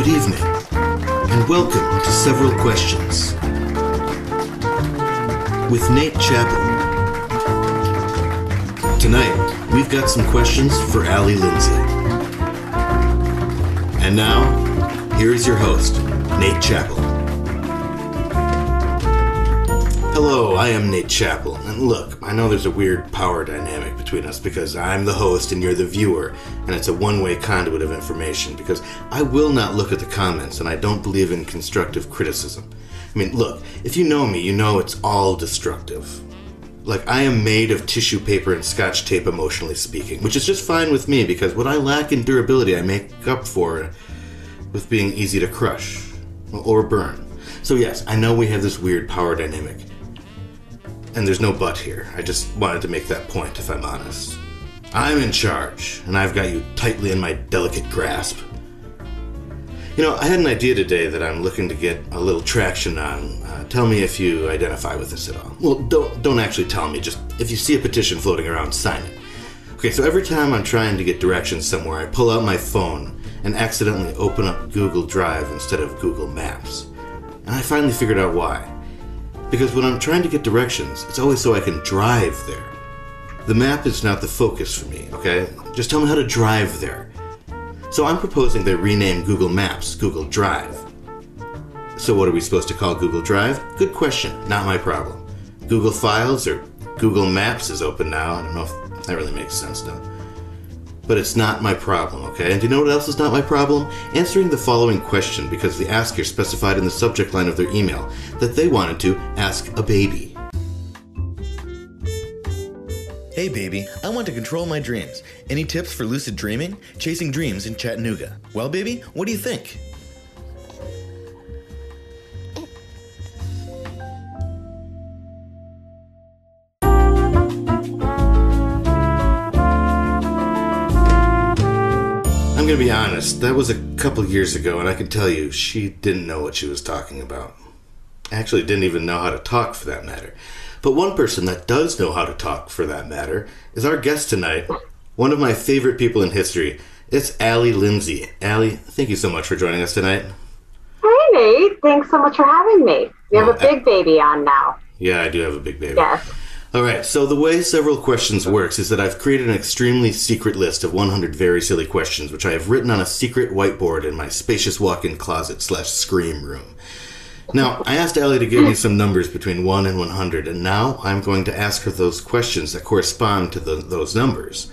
Good evening, and welcome to Several Questions with Nate Chappell. Tonight, we've got some questions for Allie Lindsay. And now, here is your host, Nate Chappell. Hello, I am Nate Chappell, and look, I know there's a weird power dynamic between us because I'm the host and you're the viewer, and it's a one-way conduit of information because I will not look at the comments and I don't believe in constructive criticism. I mean, look, if you know me, you know it's all destructive. Like, I am made of tissue paper and scotch tape, emotionally speaking, which is just fine with me because what I lack in durability I make up for with being easy to crush or burn. So yes, I know we have this weird power dynamic. And there's no but here. I just wanted to make that point, if I'm honest. I'm in charge, and I've got you tightly in my delicate grasp. You know, I had an idea today that I'm looking to get a little traction on. Tell me if you identify with this at all. Well, don't actually tell me. Just if you see a petition floating around, sign it. Okay, so every time I'm trying to get directions somewhere, I pull out my phone and accidentally open up Google Drive instead of Google Maps. And I finally figured out why. Because when I'm trying to get directions, it's always so I can drive there. The map is not the focus for me, okay? Just tell me how to drive there. So I'm proposing they rename Google Maps Google Drive. So what are we supposed to call Google Drive? Good question, not my problem. Google Files or Google Maps is open now. I don't know if that really makes sense though. But it's not my problem, okay? And do you know what else is not my problem? Answering the following question because the asker specified in the subject line of their email that they wanted to ask a baby. Hey baby, I want to control my dreams. Any tips for lucid dreaming? Chasing dreams in Chattanooga. Well baby, what do you think? I'm gonna be honest, that was a couple years ago, and I can tell you, she didn't know what she was talking about. Actually, didn't even know how to talk for that matter. But one person that does know how to talk for that matter is our guest tonight, one of my favorite people in history. It's Allie Lindsay. Allie, thank you so much for joining us tonight. Hey Nate, thanks so much for having me. You have a big baby on now. Yeah, I do have a big baby. Yes. All right, so the way Several Questions works is that I've created an extremely secret list of 100 very silly questions, which I have written on a secret whiteboard in my spacious walk-in closet / scream room. Now, I asked Allie to give me some numbers between 1 and 100, and now I'm going to ask her those questions that correspond to those numbers.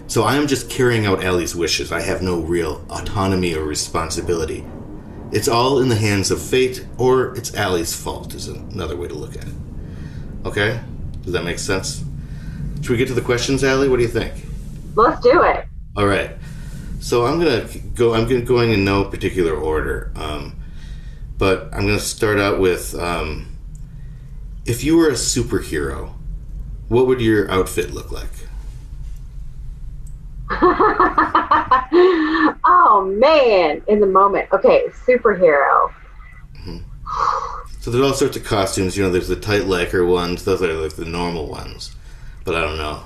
So I am just carrying out Allie's wishes. I have no real autonomy or responsibility. It's all in the hands of fate, or it's Allie's fault, is another way to look at it. Okay? Does that make sense? Should we get to the questions, Allie? What do you think? Let's do it. All right. So I'm going in no particular order. But I'm going to start out with, if you were a superhero, what would your outfit look like? Oh, man. In the moment. Okay, superhero. Mm-hmm. So there's all sorts of costumes. You know, there's the tight Laker ones. Those are like the normal ones. But I don't know.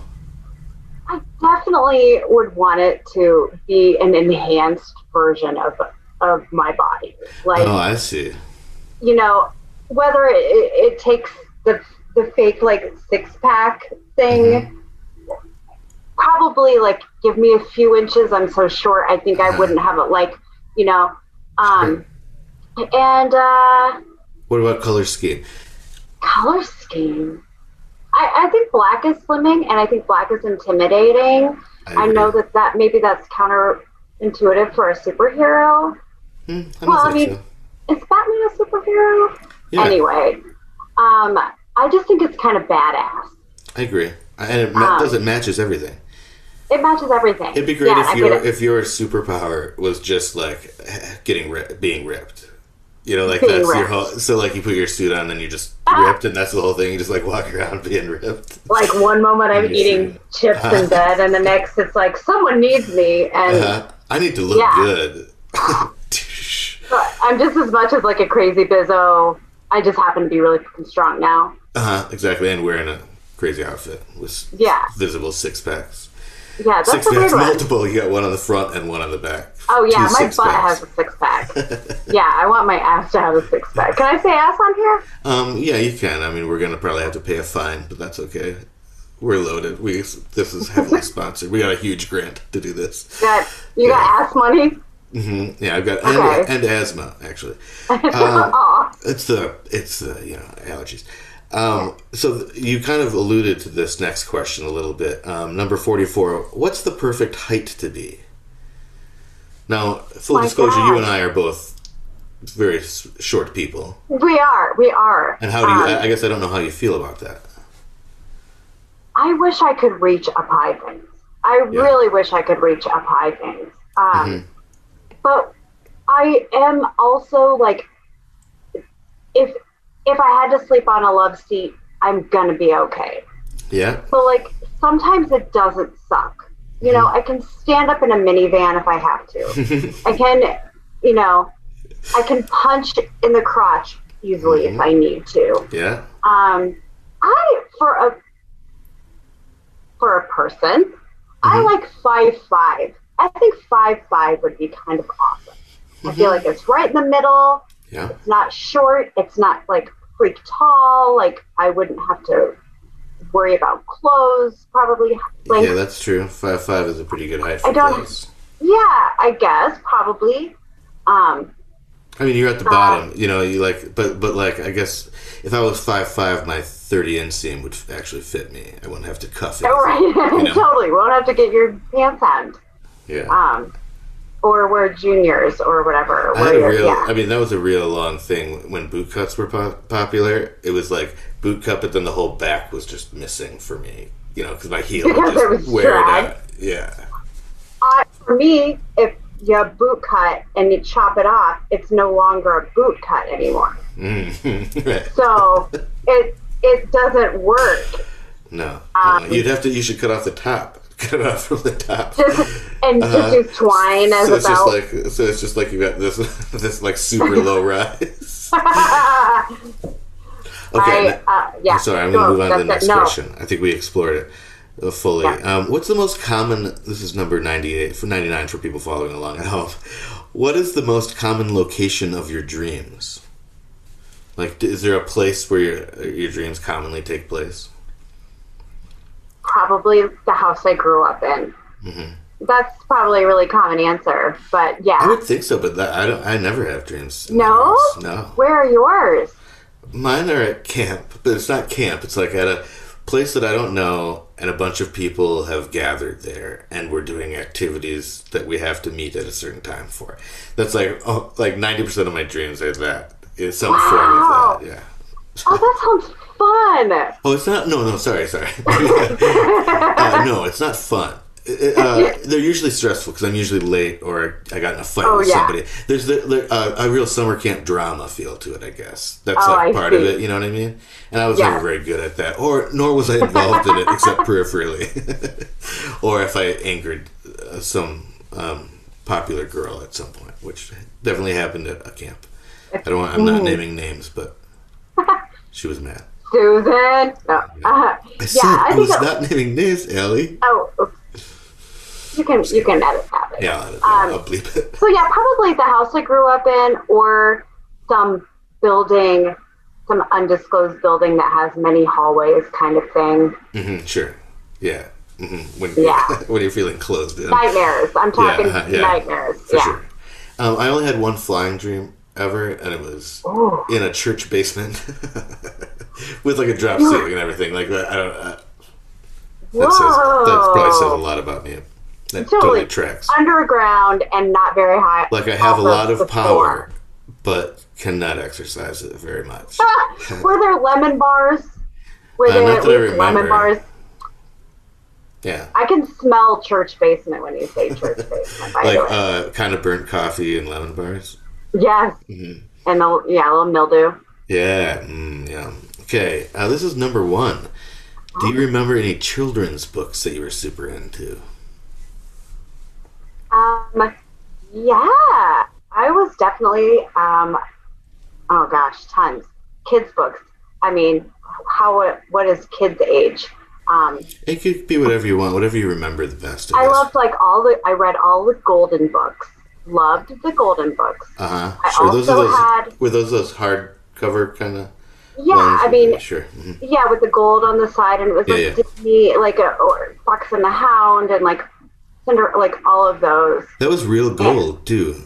I definitely would want it to be an enhanced version of my body. Like, oh, I see. You know, whether it takes the fake, like, six-pack thing, mm-hmm. Probably, like, give me a few inches. I'm so short, I think I wouldn't have it, like, you know. Sure. And, what about color scheme? Color scheme? I think black is slimming, and I think black is intimidating. I know that maybe that's counterintuitive for a superhero. I mean, so. Is Batman a superhero? Yeah. Anyway, I just think it's kind of badass. I agree. And it matches everything. It matches everything. It'd be great if your superpower was just like being ripped. You know, like that's your whole. So, like, you put your suit on and you just ripped, and that's the whole thing. You just like walk around being ripped. Like one moment I'm eating chips in bed, and the next it's like someone needs me, and I need to look good. I'm just as much as like a crazy bizzo. I just happen to be really fucking strong now. Exactly, and wearing a crazy outfit with visible six packs. Yeah, that's six packs, multiple. You got one on the front and one on the back. Oh yeah, Two my six butt packs. has a 6-pack. Yeah, I want my ass to have a 6-pack. Can I say ass on here? Yeah, you can. I mean, we're gonna probably have to pay a fine, but that's okay. We're loaded. This is heavily sponsored. We got a huge grant to do this. You got ass money? Mm-hmm. Yeah, I've got and asthma actually. It's the allergies. So you kind of alluded to this next question a little bit. Number 44. What's the perfect height to be? Now, full disclosure, you and I are both very short people. We are. And how do you? I guess I don't know how you feel about that. I wish I could reach up high things. I really wish I could reach up high things. But I am also like, if I had to sleep on a love seat, I'm gonna be okay. Yeah. So like sometimes it doesn't suck. You know, I can stand up in a minivan if I have to. I can, I can punch in the crotch easily if I need to. Yeah. For a person, I like 5'5". I think 5'5" would be kind of awesome. I feel like it's right in the middle. Yeah. It's not short. It's not like freak tall. Like I wouldn't have to worry about clothes. Probably. Yeah, that's true. 5'5" is a pretty good height for clothes. Yeah, I guess probably. I mean, you're at the bottom. You like, but like, I guess if I was 5'5", my 30 inseam would actually fit me. I wouldn't have to cuff it. Oh, right. Totally. Won't have to get your pants hemmed. Yeah. Or wear juniors or whatever. I mean, that was a real long thing when boot cuts were popular. It was like boot cut, but then the whole back was just missing for me. Because my heel would just wear it out. Yeah. For me, if you have boot cut and you chop it off, it's no longer a boot cut anymore. Right. So it doesn't work. No. You should cut off the top. Cut it off from the top. Just use twine as a belt. So it's just like you got this like super low rise. Okay. I'm sorry, I'm going to move on to the next question. I think we explored it fully. Yeah. What's the most common, this is number 99 for people following along at home. What is the most common location of your dreams? Like, is there a place where your dreams commonly take place? Probably the house I grew up in. Mm-hmm. That's probably a really common answer, but yeah. I would think so, but I never have dreams. No? No. Where are yours? Mine are at camp, but it's not camp. It's like at a place that I don't know, and a bunch of people have gathered there, and we're doing activities that we have to meet at a certain time for. That's like 90% of my dreams are that. Is some form of that, yeah. Oh, that sounds fun. Oh, it's not? No, sorry. No, it's not fun. They're usually stressful because I'm usually late or I got in a fight with somebody. There's a real summer camp drama feel to it, I guess. That's part of it, you know what I mean? And I was never very good at that. Nor was I involved in it except peripherally. Or if I angered some popular girl at some point, which definitely happened at a camp. I'm not naming names, but she was mad. Susan? No. I was not naming names, Allie. Oh, you can edit that. Yeah, I'll bleep it. So yeah, probably the house I grew up in, or some building, some undisclosed building that has many hallways, kind of thing. Mm-hmm, sure. Yeah. Mm-hmm. When you're feeling closed in. Nightmares. I'm talking nightmares. For sure. I only had one flying dream ever, and it was in a church basement with like a drop ceiling and everything. Like I don't. That probably says a lot about me. That totally tracks. Underground and not very high. Like I have a lot of power, but cannot exercise it very much. Were there lemon bars? Were there lemon bars? Yeah. I can smell church basement when you say church basement. By the way. Kind of burnt coffee and lemon bars. Yes. Mm-hmm. And a little mildew. Yeah. Yeah. Okay. This is number 1. Do you remember any children's books that you were super into? Yeah. I was definitely, tons. Kids books. I mean, what is kids' age? It could be whatever you want, whatever you remember the best. I loved I read all the Golden books. loved the Golden books. I Sure. also were those hardcover kind of? Yeah, ones? I mean, sure. Yeah, with the gold on the side, and it was Disney, or Fox and the Hound, and like all of those. That was real gold too,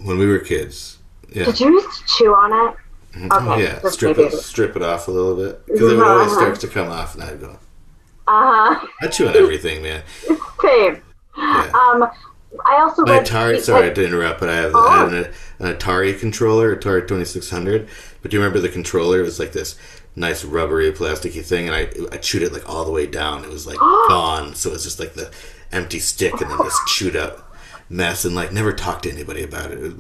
when we were kids. Yeah. Did you used to chew on it? Okay. Oh, yeah, strip it off a little bit because it always starts to come off, and I'd go. I chew on everything, man. Same. Yeah. I also my Atari. Sorry to interrupt, but I had an Atari controller, Atari 2600. But do you remember the controller? It was like this nice rubbery, plasticky thing, and I chewed it like all the way down. It was like gone, so it was just like the empty stick, and then this chewed up mess, and like never talked to anybody about it.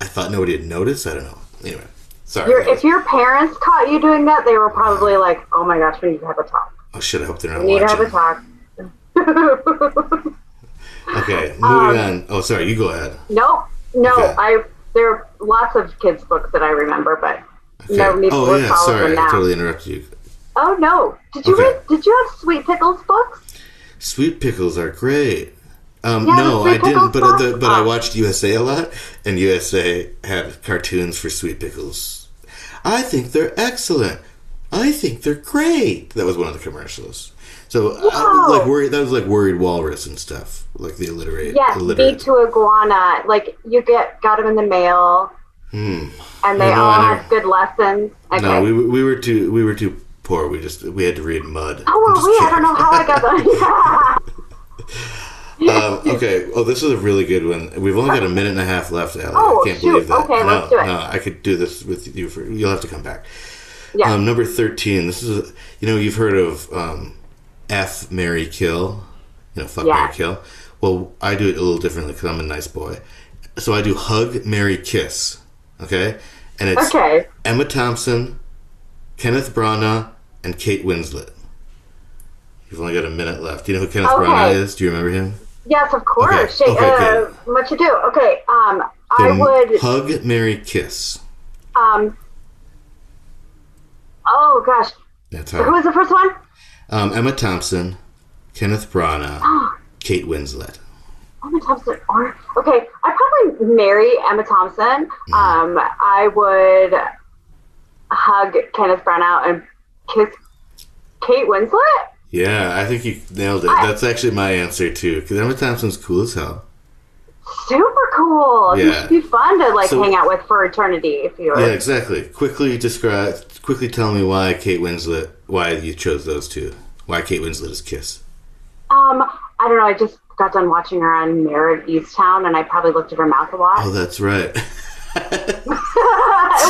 I thought nobody had noticed. I don't know. Anyway, sorry. If your parents caught you doing that, they were probably like, "Oh my gosh, we need to have a talk." Oh shit! I hope they're not watching. We need to have a talk. Okay, moving on. Oh, sorry. You go ahead. No. Okay. There are lots of kids' books that I remember, but no need to follow them now. I totally interrupted you. Oh no! Did you have Sweet Pickles books? Sweet Pickles are great. No, I didn't. But I watched USA a lot, and USA had cartoons for Sweet Pickles. I think they're excellent. I think they're great. That was one of the commercials. So that was like Worried Walrus and stuff, like the illiterate. Yes, Beat to Iguana. Like you got them in the mail, and they all had good lessons. Okay. No, we were too poor. We had to read Mud. Oh, I don't know how I got them. Okay. Oh, this is a really good one. We've only got a minute and a half left, Allie. I can't believe that. Okay, let's do it. No, I could do this with you. You'll have to come back. Yeah. Number 13. This is you've heard of F, Marry, Kill. Fuck, Marry, Kill. Well, I do it a little differently because I'm a nice boy. So I do Hug, Marry, Kiss. Okay? And it's Emma Thompson, Kenneth Branagh, and Kate Winslet. You've only got a minute left. Do you know who Kenneth Branagh is? Do you remember him? Yes, of course. Okay, what you do? Okay, I would... Hug, Marry, Kiss. Oh, gosh. That's hard. Who was the first one? Emma Thompson, Kenneth Branagh, Kate Winslet. Emma Thompson. Okay, I'd probably marry Emma Thompson. I would hug Kenneth Branagh and kiss Kate Winslet. Yeah, I think you nailed it. That's actually my answer too, because Emma Thompson's cool as hell. Super cool. Yeah. She'd be fun to hang out with for eternity if you were. Yeah, exactly. Quickly tell me why you chose those two. Why Kate Winslet is Kiss. I don't know. I just got done watching her on Mayor of Easttown, and I probably looked at her mouth a lot. Oh, that's right.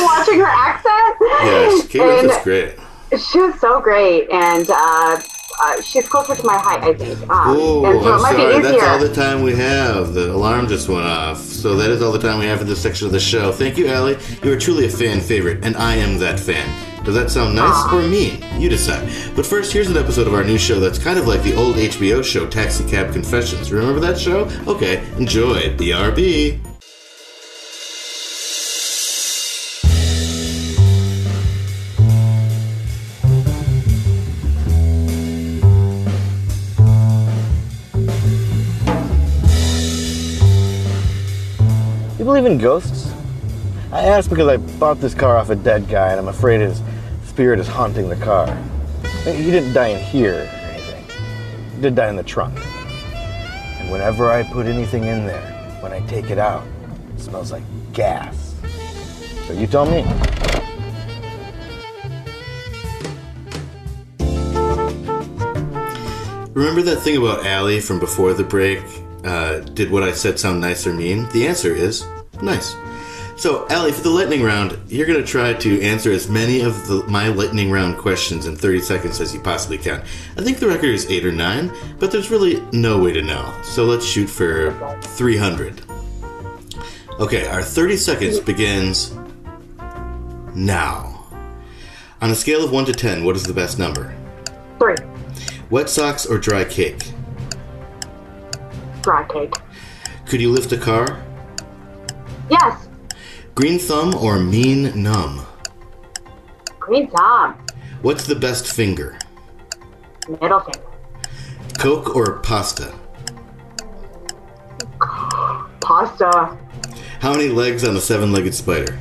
Watching her accent. Yeah, Kate Winslet's great. She was so great, and she's closer to my height, I think. Oh, and so I'm sorry. That's all the time we have. The alarm just went off. So that is all the time we have for this section of the show. Thank you, Allie. You are truly a fan favorite, and I am that fan. Does that sound nice or mean? You decide. But first, here's an episode of our new show that's kind of like the old HBO show, Taxi Cab Confessions. Remember that show? Okay, enjoy. BRB. You believe in ghosts? I asked because I bought this car off a dead guy and I'm afraid his spirit is haunting the car. He didn't die in here or anything. He did die in the trunk. And whenever I put anything in there, when I take it out, it smells like gas. So you tell me. Remember that thing about Allie from before the break? Did what I said sound nice or mean? The answer is nice. So, Allie, for the lightning round, you're going to try to answer as many of my lightning round questions in 30 seconds as you possibly can. I think the record is 8 or 9, but there's really no way to know. So let's shoot for 300. Okay, our 30 seconds begins now. On a scale of 1 to 10, what is the best number? 3. Wet socks or dry cake? Dry cake. Could you lift a car? Yes. Green thumb or mean numb? Green thumb. What's the best finger? Middle finger. Coke or pasta? Pasta. pasta. How many legs on a 7-legged spider?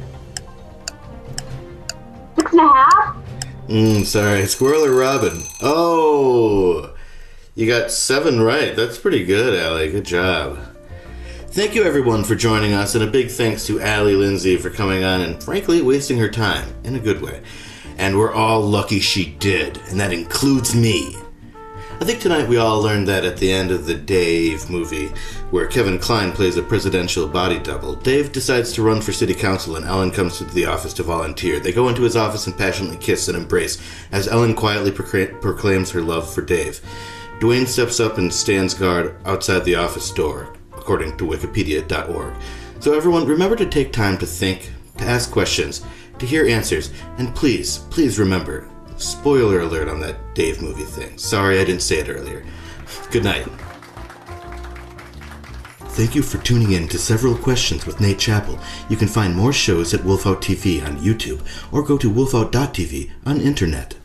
6.5? Sorry. Squirrel or robin? Oh, you got 7 right. That's pretty good, Allie. Good job. Thank you, everyone, for joining us, and a big thanks to Allie Lindsay for coming on and, frankly, wasting her time in a good way. And we're all lucky she did, and that includes me. I think tonight we all learned that at the end of the Dave movie, where Kevin Kline plays a presidential body double, Dave decides to run for city council and Ellen comes to the office to volunteer. They go into his office and passionately kiss and embrace as Ellen quietly proclaims her love for Dave. Dwayne steps up and stands guard outside the office door, according to wikipedia.org. So everyone, remember to take time to think, to ask questions, to hear answers, and please remember, spoiler alert on that Dave movie thing. Sorry I didn't say it earlier. Good night. Thank you for tuning in to Several Questions with Nate Chappell. You can find more shows at Wolfout TV on YouTube or go to wolfout.tv on internet.